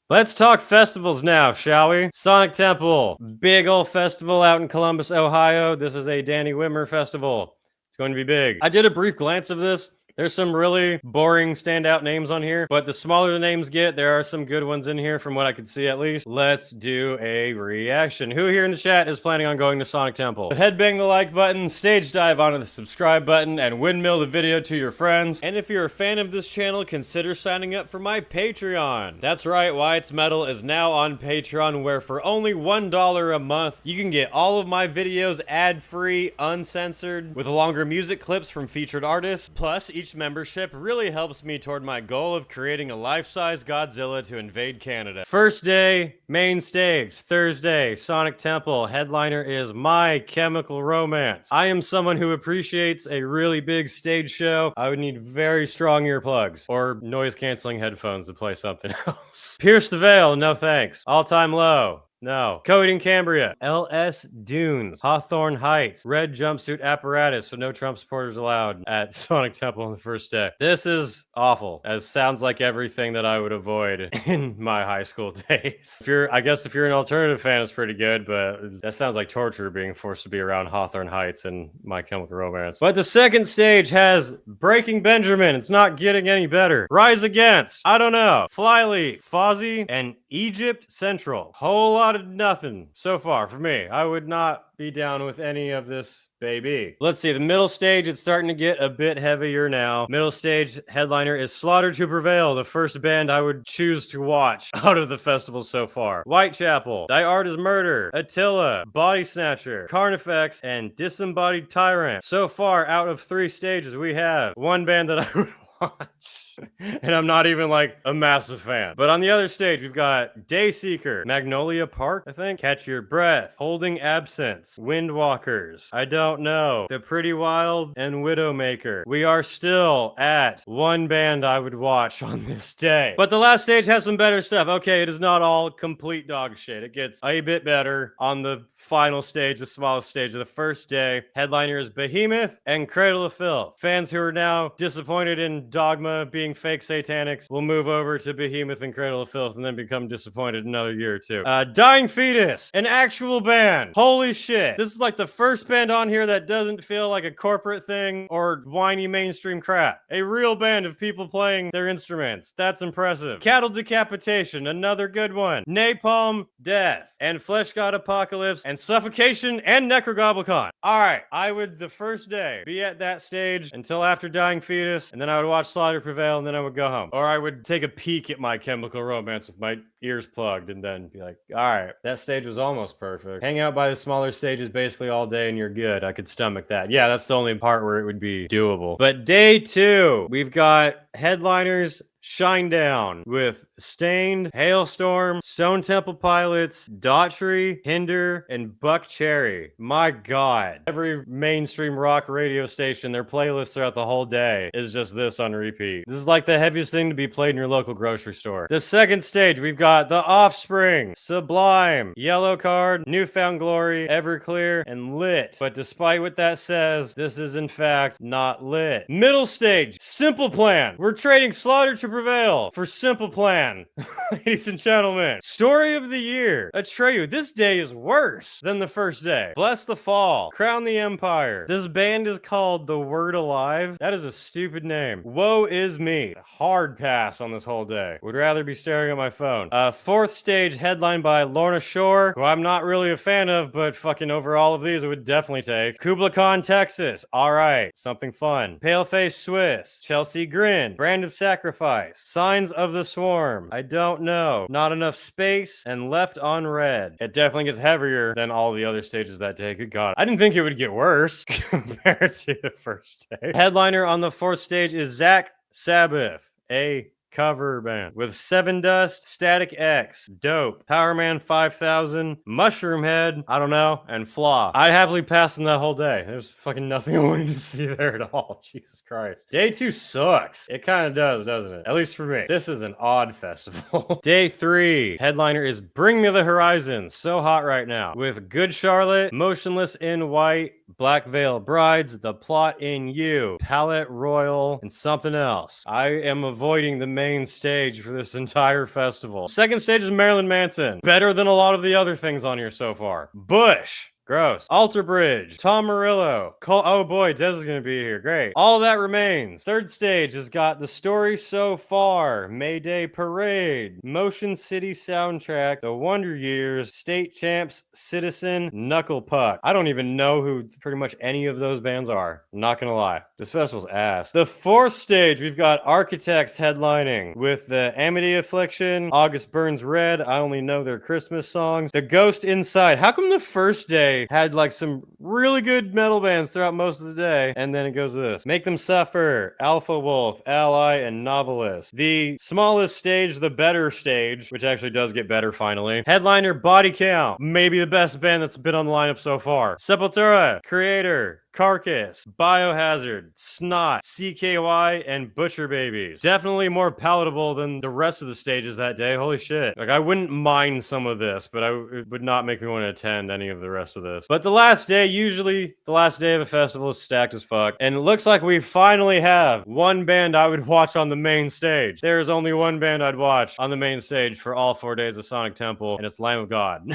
Let's talk festivals now, shall we? Sonic Temple, big old festival out in Columbus, Ohio. This is a Danny Wimmer festival. It's going to be big. I did a brief glance of this. There's some really boring standout names on here, but the smaller the names get, there are some good ones in here from what I could see at least. Let's do a reaction. Who here in the chat is planning on going to Sonic Temple? Headbang the like button, stage dive onto the subscribe button, and windmill the video to your friends. And if you're a fan of this channel, consider signing up for my Patreon. That's right, Why It's Metal is now on Patreon, where for only $1 a month, you can get all of my videos ad-free, uncensored, with longer music clips from featured artists. Plus, each membership really helps me toward my goal of creating a life-size Godzilla to invade Canada. First day, main stage. Thursday, Sonic Temple. Headliner is My Chemical Romance. I am someone who appreciates a really big stage show. I would need very strong earplugs or noise-canceling headphones to play something else. Pierce the Veil, no thanks. All Time Low. No. Coding Cambria. LS Dunes. Hawthorne Heights. Red jumpsuit apparatus, so no Trump supporters allowed at Sonic Temple on the first day. This is awful, as sounds like everything that I would avoid in my high school days. I guess if you're an alternative fan, it's pretty good, but that sounds like torture being forced to be around Hawthorne Heights and My Chemical Romance. But the second stage has Breaking Benjamin. It's not getting any better. Rise Against. I don't know. Flyleaf. Fozzy and Egypt Central. Whole lot of nothing so far for me. I would not be down with any of this, baby. Let's see, the middle stage, it's starting to get a bit heavier now. Middle stage headliner is Slaughter to Prevail, the first band I would choose to watch out of the festival so far. Whitechapel, Thy Art is Murder, Attila, Body Snatcher, Carnifex, and Disembodied Tyrant. So far, out of 3 stages, we have one band that I would watch. And I'm not even like a massive fan. But on the other stage, we've got Dayseeker, Magnolia Park, I think, Catch Your Breath, Holding Absence, Windwalkers, I don't know, The Pretty Wild, and Widowmaker. We are still at one band I would watch on this day. But the last stage has some better stuff. Okay, it is not all complete dog shit. It gets a bit better on the final stage, the smallest stage of the first day. Headliner is Behemoth and Cradle of Filth. Fans who are now disappointed in Dogma being fake satanics will move over to Behemoth and Cradle of Filth and then become disappointed another year or two. Dying Fetus, an actual band. Holy shit. This is like the first band on here that doesn't feel like a corporate thing or whiny mainstream crap. A real band of people playing their instruments. That's impressive. Cattle Decapitation, another good one. Napalm Death and Flesh God Apocalypse and Suffocation and Necrogoblicon. Alright, I would the first day be at that stage until after Dying Fetus, and then I would watch Slaughter Prevail, and then I would go home. Or I would take a peek at My Chemical Romance with my ears plugged and then be like, alright, that stage was almost perfect. Hang out by the smaller stages basically all day and you're good. I could stomach that. Yeah, that's the only part where it would be doable. But day 2, we've got headliners Shinedown with Stained, Hailstorm, Stone Temple Pilots, Daughtry, Hinder, and Buck Cherry. My god. Every mainstream rock radio station, their playlist throughout the whole day is just this on repeat. This is like the heaviest thing to be played in your local grocery store. The second stage, we've got The Offspring, Sublime, Yellow Card, Newfound Glory, Everclear, and Lit. But despite what that says, this is in fact not lit. Middle stage, Simple Plan. We're trading Slaughter to Prevail for Simple Plan. Ladies and gentlemen, story of the year, Atreyu. This day is worse than the first day. Bless the Fall, Crown the Empire. This band is called The Word Alive. That is a stupid name. Woe is me. Hard pass on this whole day. Would rather be staring at my phone. Fourth stage headlined by Lorna Shore, who I'm not really a fan of, but fucking over all of these I would definitely take. Kubla Khan, Texas. Alright, something fun. Paleface Swiss, Chelsea Grin, Brand of Sacrifice, Signs of the Swarm. I don't know. Not enough space and Left on Red. It definitely gets heavier than all the other stages that day. Good God. I didn't think it would get worse compared to the first day. Headliner on the fourth stage is Zach Sabbath, a cover band with Seven Dust, Static X, Dope, Powerman 5000, Mushroom Head, I don't know, and Flaw. I'd happily pass them that whole day. There's fucking nothing I wanted to see there at all. Jesus Christ. Day 2 sucks. It kind of does, doesn't it? At least for me. This is an odd festival. Day 3, headliner is Bring Me the Horizon. So hot right now. With Good Charlotte, Motionless in White, Black Veil Brides, The Plot in You, Palette Royal, and something else. I am avoiding the main main stage for this entire festival. Second stage is Marilyn Manson. Better than a lot of the other things on here so far. Bush. Gross. Alter Bridge. Tom Morello. Oh boy, Dez is gonna be here. Great. All that remains. Third stage has got The Story So Far, Mayday Parade, Motion City Soundtrack, The Wonder Years, State Champs, Citizen, Knuckle Puck. I don't even know who pretty much any of those bands are. I'm not gonna lie. This festival's ass. The fourth stage, we've got Architects headlining with the Amity Affliction, August Burns Red. I only know their Christmas songs. The Ghost Inside. How come the first day had like some really good metal bands throughout most of the day, and then it goes to this? Make Them Suffer, Alpha Wolf, Ally, and Novelist. The smallest stage, the better stage, which actually does get better finally. Headliner Body Count, maybe the best band that's been on the lineup so far. Sepultura, Creator, Carcass, Biohazard, Snot, CKY, and Butcher Babies. Definitely more palatable than the rest of the stages that day. Holy shit. Like, I wouldn't mind some of this, but it would not make me want to attend any of the rest of this. But the last day, usually the last day of a festival, is stacked as fuck. And it looks like we finally have one band I would watch on the main stage. There is only one band I'd watch on the main stage for all 4 days of Sonic Temple, and it's Lamb of God.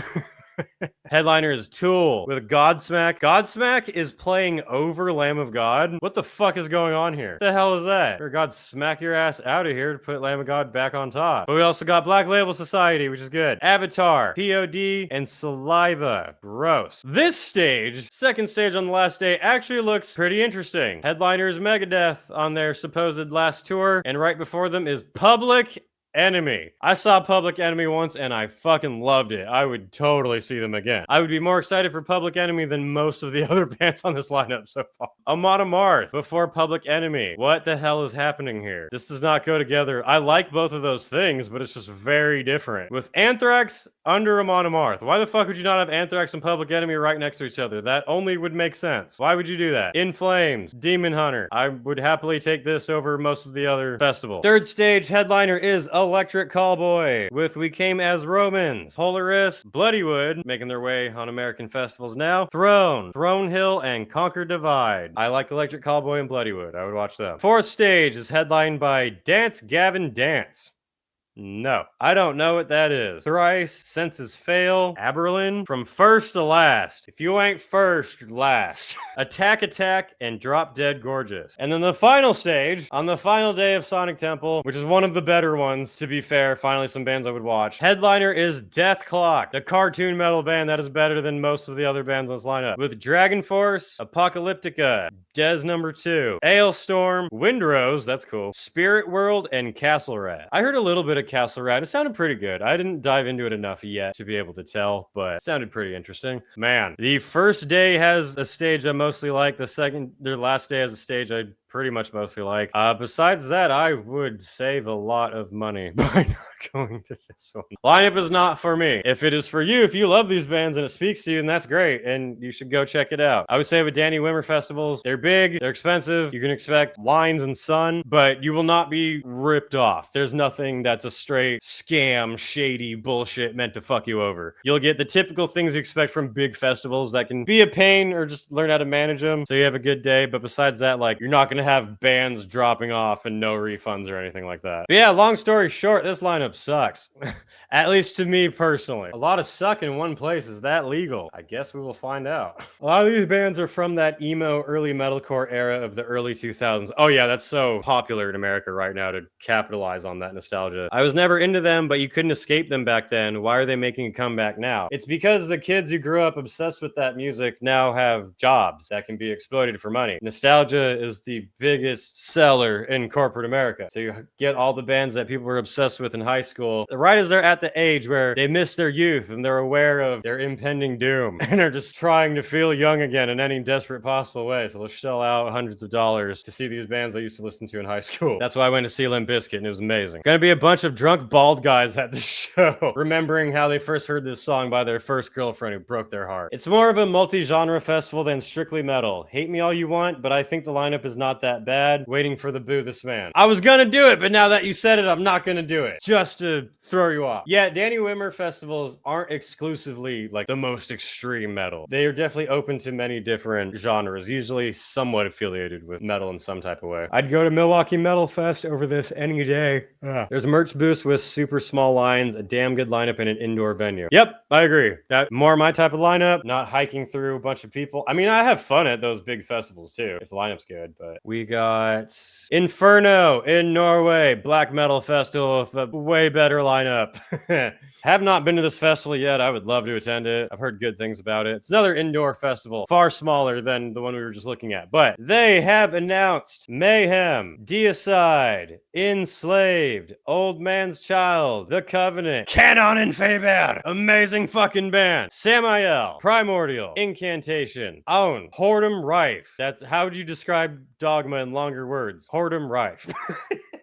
Headliner is Tool with Godsmack. Godsmack is playing over Lamb of God. What the fuck is going on here? What the hell is that? Or God smack your ass out of here to put Lamb of God back on top. But we also got Black Label Society, which is good. Avatar, POD, and Saliva. Gross. This stage, second stage on the last day, actually looks pretty interesting. Headliner is Megadeth on their supposed last tour, and right before them is Public Enemy. I saw Public Enemy once and I fucking loved it. I would totally see them again. I would be more excited for Public Enemy than most of the other bands on this lineup so far. Amon Amarth before Public Enemy. What the hell is happening here? This does not go together. I like both of those things, but it's just very different. With Anthrax under Amon Amarth. Why the fuck would you not have Anthrax and Public Enemy right next to each other? That only would make sense. Why would you do that? In Flames, Demon Hunter. I would happily take this over most of the other festivals. Third stage headliner is Electric Callboy with We Came as Romans, Polaris, Bloodywood, making their way on American festivals now, Throne, Throne Hill, and Conquer Divide. I like Electric Callboy and Bloodywood. I would watch them. Fourth stage is headlined by Dance Gavin Dance. No, I don't know what that is. Thrice, Senses Fail, Aberlin, From First to Last. If you ain't first, you're last. Attack Attack, and Drop Dead Gorgeous. And then the final stage, on the final day of Sonic Temple, which is one of the better ones, to be fair, finally some bands I would watch. Headliner is Death Clock, the cartoon metal band that is better than most of the other bands on this lineup. With Dragon Force, Apocalyptica, Des Number 2, Ailstorm, Windrose, that's cool, Spirit World, and Castle Rat. I heard a little bit of Castle Rat. It sounded pretty good. I didn't dive into it enough yet to be able to tell, but it sounded pretty interesting. Man, the first day has a stage I mostly like. Their last day has a stage I pretty much mostly like. Besides that, I would save a lot of money by not going to this one. Lineup is not for me. If it is for you, if you love these bands and it speaks to you, then that's great, and you should go check it out. I would say with Danny Wimmer festivals, they're big, they're expensive, you can expect lines and sun, but you will not be ripped off. There's nothing that's a straight scam, shady bullshit meant to fuck you over. You'll get the typical things you expect from big festivals that can be a pain, or just learn how to manage them so you have a good day, but besides that, like, you're not gonna have bands dropping off and no refunds or anything like that. But yeah, long story short, this lineup sucks. At least to me personally. A lot of suck in one place. Is that legal? I guess we will find out. A lot of these bands are from that emo early metalcore era of the early 2000s. Oh yeah, that's so popular in America right now to capitalize on that nostalgia. I was never into them, but you couldn't escape them back then. Why are they making a comeback now? It's because the kids who grew up obsessed with that music now have jobs that can be exploited for money. Nostalgia is the biggest seller in corporate America. So you get all the bands that people were obsessed with in high school, right as they're at the age where they miss their youth and they're aware of their impending doom and are just trying to feel young again in any desperate possible way. So they'll shell out hundreds of dollars to see these bands I used to listen to in high school. That's why I went to see Limp Bizkit, and it was amazing. Gonna be a bunch of drunk bald guys at the show remembering how they first heard this song by their first girlfriend who broke their heart. It's more of a multi-genre festival than strictly metal. Hate me all you want, but I think the lineup is not not that bad. Waiting for the boo this man. I was gonna do it, but now that you said it, I'm not gonna do it. Just to throw you off. Yeah, Danny Wimmer festivals aren't exclusively like the most extreme metal. They are definitely open to many different genres, usually somewhat affiliated with metal in some type of way. I'd go to Milwaukee Metal Fest over this any day. There's a merch booth with super small lines, a damn good lineup, and an indoor venue. Yep, I agree. That more my type of lineup, not hiking through a bunch of people. I mean, I have fun at those big festivals too, if the lineup's good, but we got Inferno in Norway, black metal festival with a way better lineup. Have not been to this festival yet. I would love to attend it. I've heard good things about it. It's another indoor festival, far smaller than the one we were just looking at, but they have announced Mayhem, Deicide, Enslaved, Old Man's Child, The Covenant, Canon and Faber, amazing fucking band, Samael, Primordial, Incantation, Aun, Whoredom Rife. That's how would you describe Dogma in longer words? Whoredom Rife.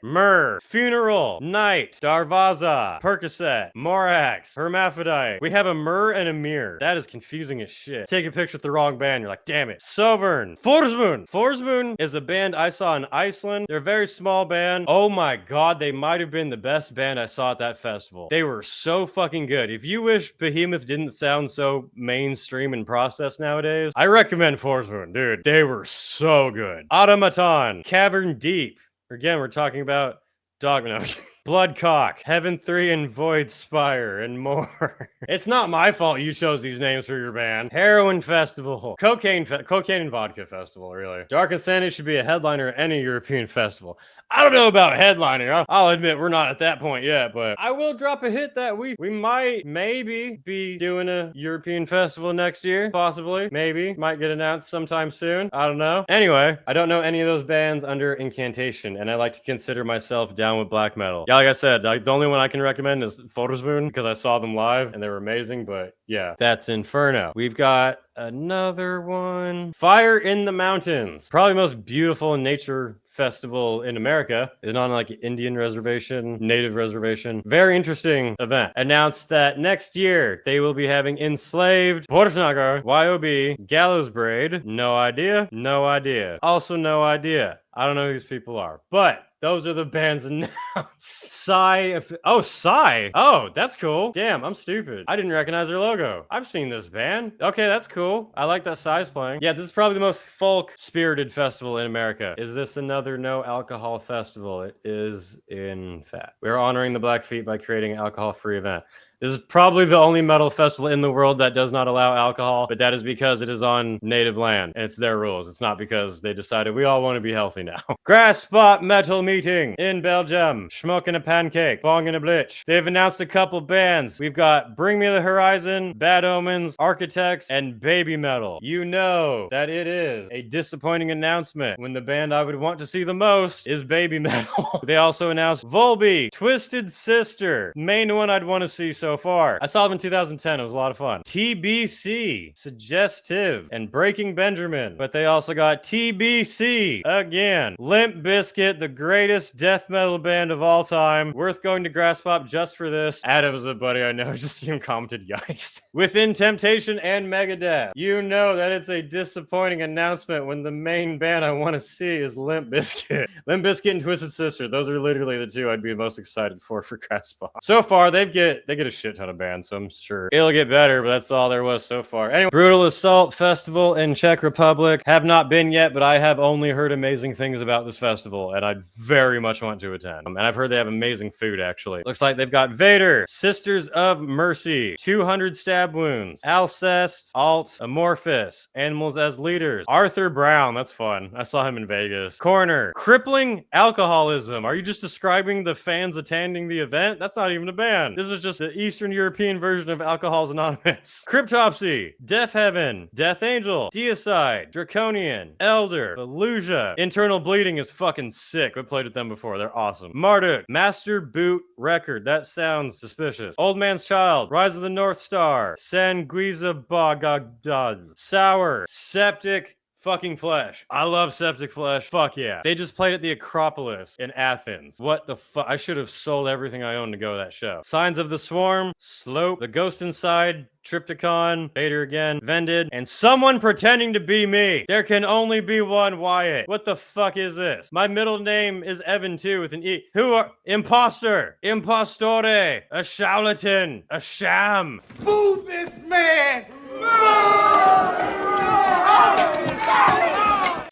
Myrrh, Funeral, Night, Darvaza, Percocet, Morax, Hermaphrodite. We have a Myrrh and a Mirror. That is confusing as shit. Take a picture with the wrong band, you're like, damn it. Sovern, Forsmoon. Forsmoon is a band I saw in Iceland. They're a very small band. Oh my god, they might have been the best band I saw at that festival. They were so fucking good. If you wish Behemoth didn't sound so mainstream and processed nowadays, I recommend Forsmoon, dude. They were so good. Automaton, Cavern Deep. Again, we're talking about Dogma. Bloodcock, Heaven 3 and Void Spire, and more. It's not my fault you chose these names for your band. Heroin Festival, Cocaine and Vodka Festival, really. Dark Insanity should be a headliner at any European festival. I don't know about headliner. I'll admit we're not at that point yet, but I will drop a hit that week. We might maybe be doing a European festival next year. Possibly. Maybe. Might get announced sometime soon. I don't know. Anyway, I don't know any of those bands under Incantation, and I like to consider myself down with black metal. Yeah, like I said, the only one I can recommend is Photomoon because I saw them live and they were amazing, but yeah, that's Inferno. We've got another one. Fire in the Mountains. Probably the most beautiful nature festival in America. It's on like an Indian reservation, native reservation. Very interesting event. Announced that next year they will be having Enslaved, Bortnagar, YOB, Gallows Braid. No idea. No idea. Also no idea. I don't know who these people are, but those are the bands announced. Psy. Oh, Psy. Oh, that's cool. Damn, I'm stupid. I didn't recognize their logo. I've seen this band. Okay, that's cool. I like that Psy's playing. Yeah, this is probably the most folk-spirited festival in America. Is this another no alcohol festival? It is, in fact. We're honoring the Blackfeet by creating an alcohol-free event. This is probably the only metal festival in the world that does not allow alcohol, but that is because it is on native land, and it's their rules. It's not because they decided we all want to be healthy now. Graspop Metal Meeting in Belgium. Schmuck and a Pancake. Bong and a Blitch. They've announced a couple bands. We've got Bring Me the Horizon, Bad Omens, Architects, and Baby Metal. You know that it is a disappointing announcement when the band I would want to see the most is Baby Metal. They also announced Volbeat, Twisted Sister, main one I'd want to see so far. I saw them in 2010. It was a lot of fun. TBC, Suggestive, and Breaking Benjamin. But they also got TBC again. Limp Bizkit, the greatest death metal band of all time. Worth going to Graspop just for this. Adam's a buddy I know. Just even commented, yikes. Within Temptation and Megadeth. You know that it's a disappointing announcement when the main band I want to see is Limp Bizkit. Limp Bizkit and Twisted Sister. Those are literally the two I'd be most excited for Graspop. So far, they get a shit ton of bands, so I'm sure it'll get better, but that's all there was so far. Anyway, Brutal Assault Festival in Czech Republic. Have not been yet, but I have only heard amazing things about this festival, and I very much want to attend. And I've heard they have amazing food, actually. Looks like they've got Vader, Sisters of Mercy, 200 Stab Wounds, Alcest, Alt, Amorphous, Animals as Leaders, Arthur Brown, that's fun. I saw him in Vegas. Corner, Crippling Alcoholism. Are you just describing the fans attending the event? That's not even a band. This is just the Eastern European version of Alcoholics Anonymous. Cryptopsy, Death Heaven, Death Angel, Deicide, Draconian, Elder, Belusia. Internal Bleeding is fucking sick. We played with them before. They're awesome. Marduk, Master Boot Record. That sounds suspicious. Old Man's Child, Rise of the North Star, Sanguiza Bagdad, Sour, Septic, fucking Flesh. I love Septic Flesh. Fuck yeah. They just played at the Acropolis in Athens. What the fuck? I should have sold everything I own to go to that show. Signs of the Swarm, Slope, The Ghost Inside, Triptychon, Vader again, Vended, and someone pretending to be me. There can only be one Wyatt. What the fuck is this? My middle name is Evan too with an E. Who are imposter? Impostore, a charlatan, a sham. Fool this man!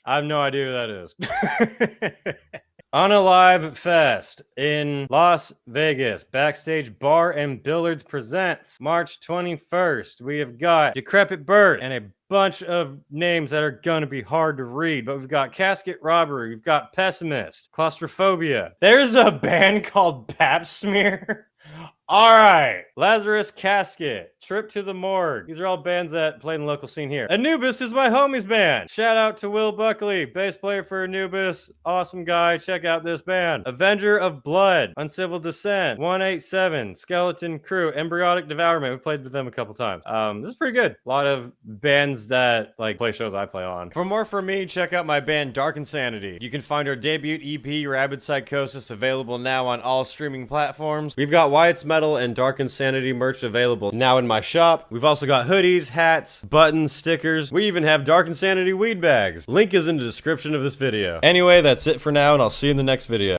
I have no idea who that is. Unalive Fest in Las Vegas. Backstage Bar and Billiards presents March 21st. We have got Decrepit Bird and a bunch of names that are gonna be hard to read, but we've got Casket Robbery, we've got Pessimist, Claustrophobia. There's a band called Pap Smear. All right, Lazarus Casket, Trip to the Morgue. These are all bands that play in the local scene here. Anubis is my homie's band. Shout out to Will Buckley, bass player for Anubis. Awesome guy. Check out this band. Avenger of Blood, Uncivil Descent, 187, Skeleton Crew, Embryonic Devourment. We played with them a couple times. This is pretty good. A lot of bands that like play shows I play on. For more from me, check out my band Dark Insanity. You can find our debut EP, Rabid Psychosis, available now on all streaming platforms. We've got Wyatt's Metal and Dark Insanity merch available now in my shop. We've also got hoodies, hats, buttons, stickers. We even have Dark Insanity weed bags. Link is in the description of this video. Anyway, that's it for now, and I'll see you in the next video.